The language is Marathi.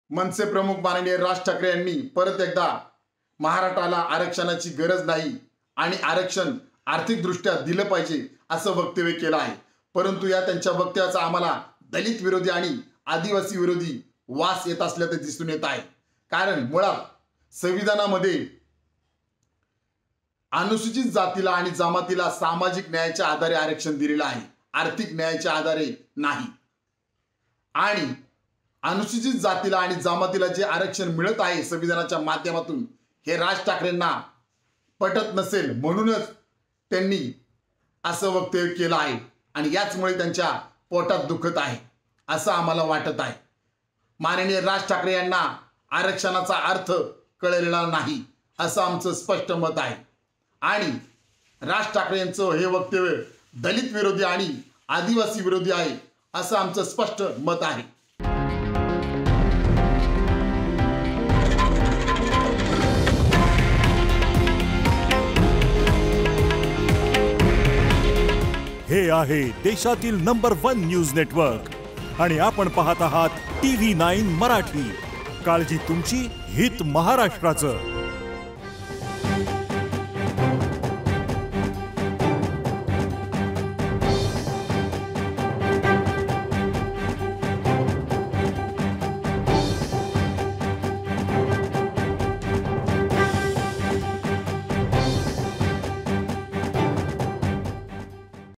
मनसे प्रमुख माननीय राज ठाकरे यांनी परत एकदा महाराष्ट्राला आरक्षणाची गरज नाही आणि आरक्षण आर्थिकदृष्ट्या दिलं पाहिजे असं वक्तव्य केलं आहे। परंतु या त्यांच्या वक्तव्याचा आम्हाला दलित विरोधी आणि आदिवासी विरोधी वास येत असल्याचे दिसून येत आहे। कारण मुळात संविधानामध्ये अनुसूचित जातीला आणि जमातीला सामाजिक न्यायाच्या आधारे आरक्षण दिलेलं आहे, आर्थिक न्यायाच्या आधारे नाही। आणि अनुसूचित जातीला आणि जमातीला जे आरक्षण मिळत आहे संविधानाच्या माध्यमातून हे राज ठाकरेंना पटत नसेल, म्हणूनच त्यांनी असं वक्तव्य केलं आहे आणि याचमुळे त्यांच्या पोटात दुखत आहे असं आम्हाला वाटत आहे। माननीय राज ठाकरे यांना आरक्षणाचा अर्थ कळलेला नाही असं आमचं स्पष्ट मत आहे आणि राज ठाकरे यांचं हे वक्तव्य दलित विरोधी आणि आदिवासी विरोधी आहे असं आमचं स्पष्ट मत आहे। हे आहे देशातील नंबर 1 न्यूज नेटवर्क आणि आपण पाहत आहात TV9 मराठी। काळजी तुमची, हित महाराष्ट्राचं।